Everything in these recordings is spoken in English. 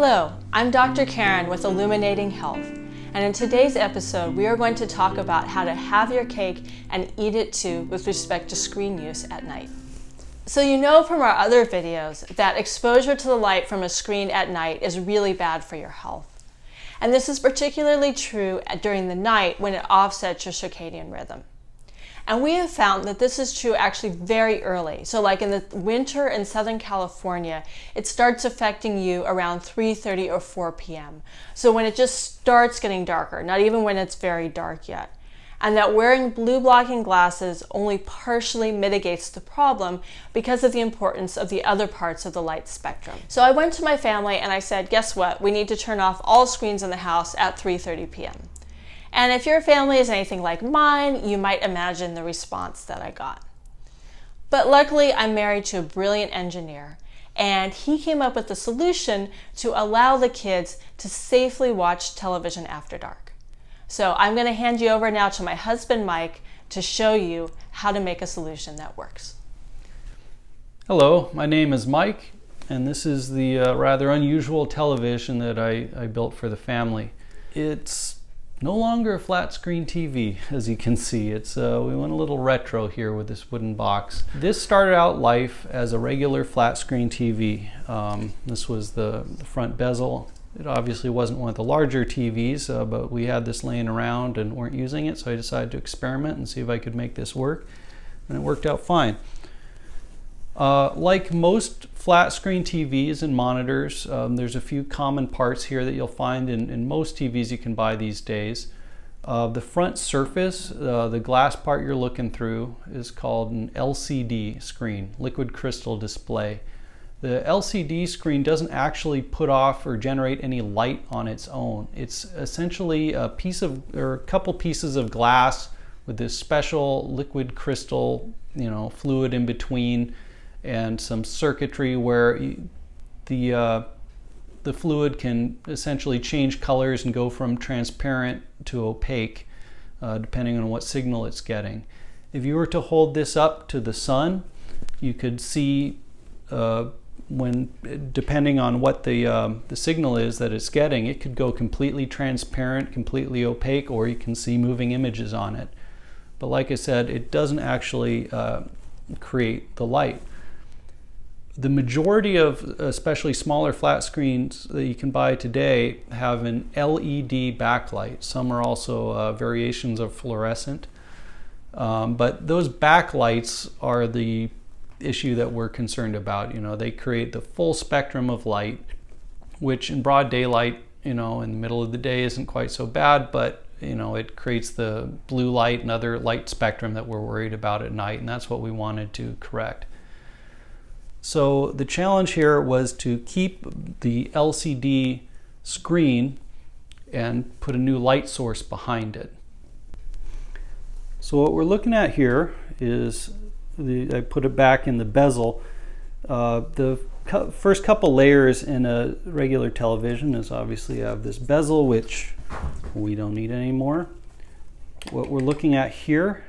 Hello, I'm Dr. Karen with Illuminating Health, and in today's episode we are going to talk about how to have your cake and eat it too with respect to screen use at night. So you know from our other videos that exposure to the light from a screen at night is really bad for your health. And this is particularly true during the night when it offsets your circadian rhythm. And we have found that this is true actually very early. So like in the winter in Southern California, it starts affecting you around 3:30 or 4 p.m. So when it just starts getting darker, not even when it's very dark yet. And that wearing blue blocking glasses only partially mitigates the problem because of the importance of the other parts of the light spectrum. So I went to my family and I said, guess what? We need to turn off all screens in the house at 3:30 p.m. And if your family is anything like mine, you might imagine the response that I got. But luckily, I'm married to a brilliant engineer, and he came up with a solution to allow the kids to safely watch television after dark. So I'm going to hand you over now to my husband, Mike, to show you how to make a solution that works. Hello, my name is Mike, and this is the rather unusual television that I built for the family. It's no longer a flat screen TV, as you can see. We went a little retro here with this wooden box. This started out life as a regular flat screen TV. This was the front bezel. It obviously wasn't one of the larger TVs, but we had this laying around and weren't using it, so I decided to experiment and see if I could make this work, and it worked out fine. Like most flat screen TVs and monitors, there's a few common parts here that you'll find in most TVs you can buy these days. The front surface, the glass part you're looking through, is called an LCD screen, liquid crystal display. The LCD screen doesn't actually put off or generate any light on its own. It's essentially a couple pieces of glass with this special liquid crystal, fluid in between, and some circuitry where the fluid can essentially change colors and go from transparent to opaque, depending on what signal it's getting. If you were to hold this up to the sun, you could see depending on what the signal is that it's getting, it could go completely transparent, completely opaque, or you can see moving images on it. But like I said, it doesn't actually create the light. The majority of especially smaller flat screens that you can buy today have an LED backlight. Some are also variations of fluorescent. But those backlights are the issue that we're concerned about. They create the full spectrum of light, which in broad daylight, in the middle of the day isn't quite so bad, but it creates the blue light and other light spectrum that we're worried about at night, and that's what we wanted to correct. So the challenge here was to keep the LCD screen and put a new light source behind it. So what we're looking at here is, I put it back in the bezel. The first couple layers in a regular television is obviously you have this bezel, which we don't need anymore. What we're looking at here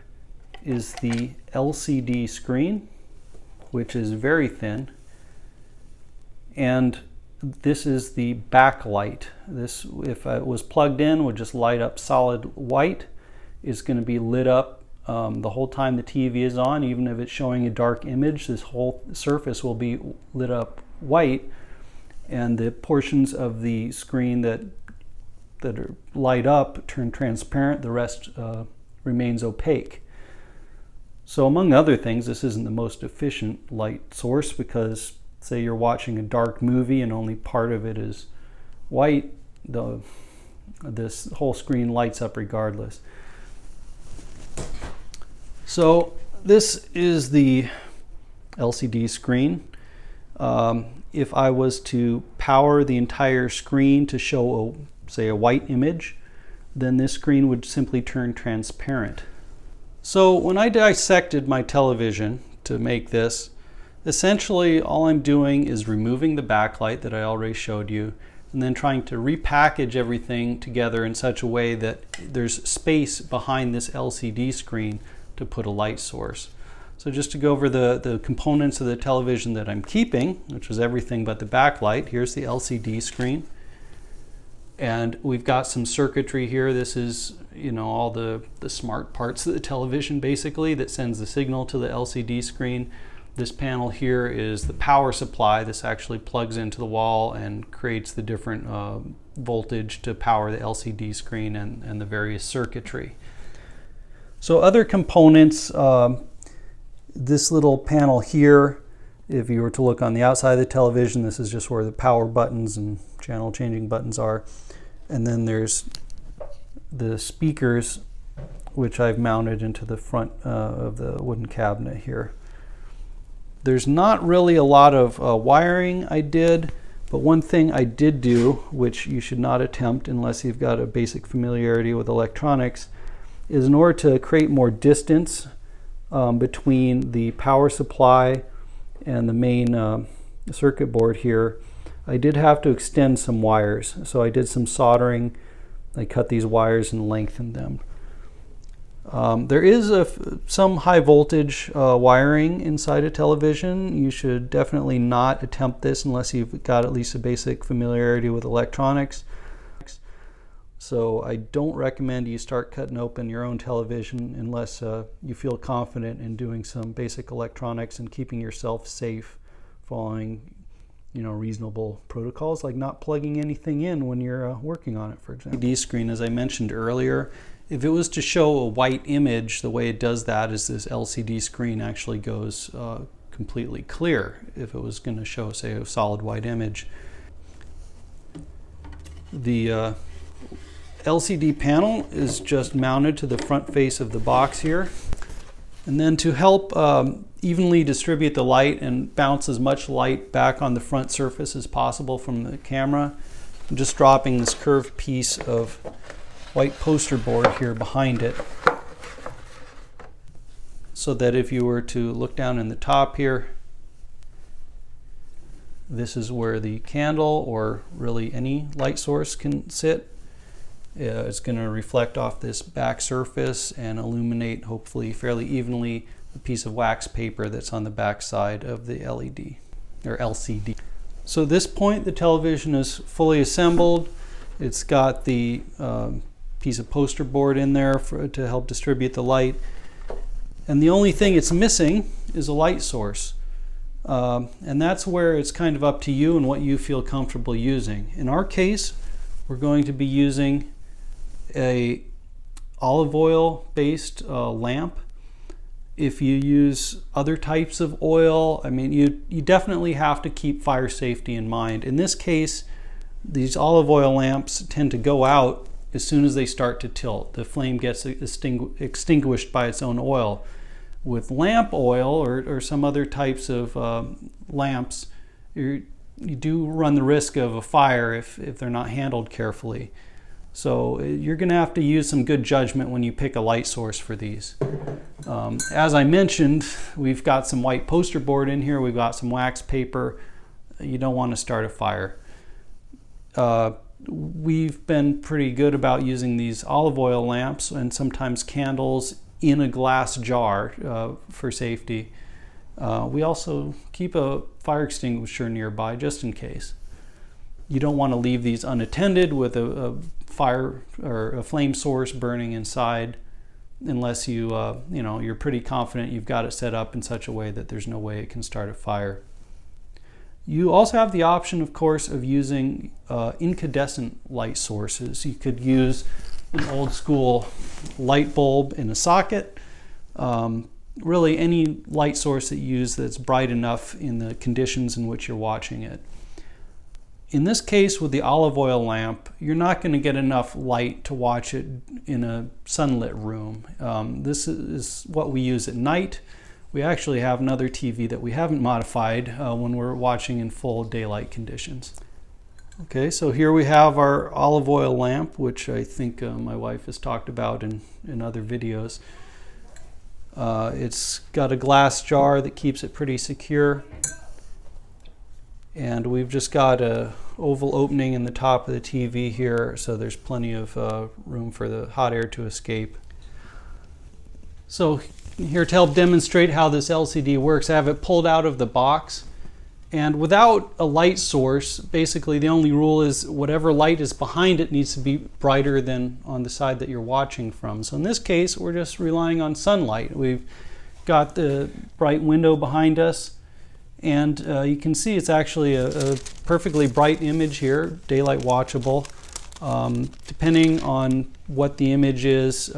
is the LCD screen, which is very thin, and this is the backlight. This, if it was plugged in, would just light up solid white. It's going to be lit up the whole time the TV is on. Even if it's showing a dark image, this whole surface will be lit up white, and the portions of the screen that are light up turn transparent. The rest remains opaque. So among other things, this isn't the most efficient light source because, say you're watching a dark movie and only part of it is white, this whole screen lights up regardless. So this is the LCD screen. If I was to power the entire screen to show, say, a white image, then this screen would simply turn transparent. So when I dissected my television to make this, essentially all I'm doing is removing the backlight that I already showed you, and then trying to repackage everything together in such a way that there's space behind this LCD screen to put a light source. So just to go over the components of the television that I'm keeping, which was everything but the backlight. Here's the LCD screen. And we've got some circuitry here. This is, all the smart parts of the television basically that sends the signal to the LCD screen. This panel here is the power supply. This actually plugs into the wall and creates the different voltage to power the LCD screen and the various circuitry. So other components, this little panel here, if you were to look on the outside of the television, this is just where the power buttons and channel changing buttons are. And then there's the speakers, which I've mounted into the front of the wooden cabinet here. There's not really a lot of wiring I did, but one thing I did do, which you should not attempt unless you've got a basic familiarity with electronics, is in order to create more distance between the power supply and the main circuit board here, I did have to extend some wires. So I did some soldering. I cut these wires and lengthened them. There is some high voltage wiring inside a television. You should definitely not attempt this unless you've got at least a basic familiarity with electronics. So I don't recommend you start cutting open your own television unless you feel confident in doing some basic electronics and keeping yourself safe, following reasonable protocols like not plugging anything in when you're working on it, for example. LED screen, as I mentioned earlier, if it was to show a white image, the way it does that is this LCD screen actually goes completely clear. If it was going to show, say, a solid white image. The LCD panel is just mounted to the front face of the box here. And then to help evenly distribute the light and bounce as much light back on the front surface as possible from the camera, I'm just dropping this curved piece of white poster board here behind it, so that if you were to look down in the top here, this is where the candle or really any light source can sit. It's going to reflect off this back surface and illuminate, hopefully fairly evenly, the piece of wax paper that's on the back side of the LED or LCD. So at this point the television is fully assembled. It's got the piece of poster board in there to help distribute the light, and the only thing it's missing is a light source, and that's where it's kind of up to you and what you feel comfortable using. In our case, we're going to be using a olive oil based lamp. If you use other types of oil, you definitely have to keep fire safety in mind. In this case, these olive oil lamps tend to go out as soon as they start to tilt. The flame gets extinguished by its own oil. With lamp oil or some other types of lamps, you do run the risk of a fire if they're not handled carefully. So you're going to have to use some good judgment when you pick a light source for these. As I mentioned, we've got some white poster board in here. We've got some wax paper. You don't want to start a fire. We've been pretty good about using these olive oil lamps and sometimes candles in a glass jar for safety. We also keep a fire extinguisher nearby just in case. You don't want to leave these unattended with a fire or a flame source burning inside unless you're pretty confident you've got it set up in such a way that there's no way it can start a fire. You also have the option, of course, of using incandescent light sources. You could use an old school light bulb in a socket. Really any light source that you use that's bright enough in the conditions in which you're watching it. In this case, with the olive oil lamp, you're not going to get enough light to watch it in a sunlit room. This is what we use at night. We actually have another TV that we haven't modified when we're watching in full daylight conditions. Okay, so here we have our olive oil lamp, which I think my wife has talked about in other videos. It's got a glass jar that keeps it pretty secure. And we've just got a oval opening in the top of the TV here, so there's plenty of room for the hot air to escape. So here to help demonstrate how this LCD works. I have it pulled out of the box, and without a light source, basically the only rule is whatever light is behind it needs to be brighter than on the side that you're watching from. So in this case, we're just relying on sunlight. We've got the bright window behind us, and you can see it's actually a perfectly bright image here, daylight watchable. Depending on what the image is,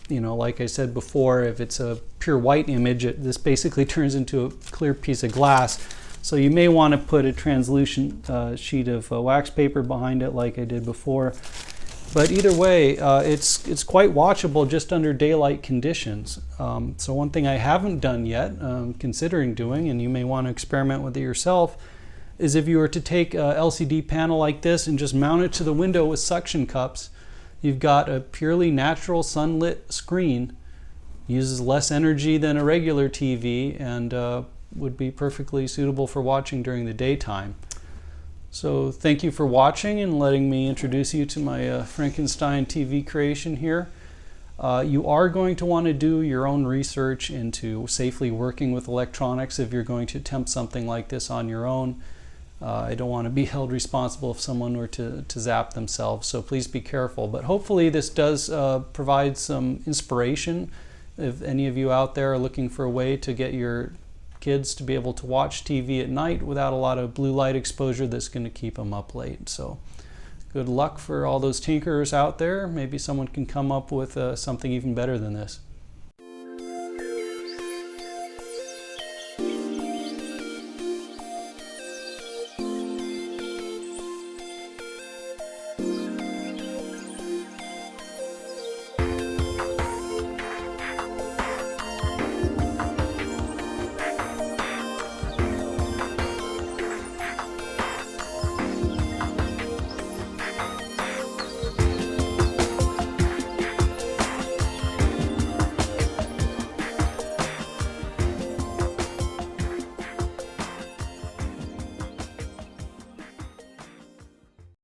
you know, like I said before, if it's a pure white image, this basically turns into a clear piece of glass. So you may want to put a translucent sheet of wax paper behind it like I did before. But either way, it's quite watchable just under daylight conditions. So one thing I haven't done yet, considering doing, and you may want to experiment with it yourself, is if you were to take a LCD panel like this and just mount it to the window with suction cups, you've got a purely natural sunlit screen. Uses less energy than a regular TV and would be perfectly suitable for watching during the daytime. So thank you for watching and letting me introduce you to my Frankenstein TV creation here. You are going to want to do your own research into safely working with electronics if you're going to attempt something like this on your own. I don't want to be held responsible if someone were to zap themselves, so please be careful. But hopefully this does provide some inspiration if any of you out there are looking for a way to get your kids to be able to watch TV at night without a lot of blue light exposure that's going to keep them up late. So good luck for all those tinkerers out there. Maybe someone can come up with something even better than this.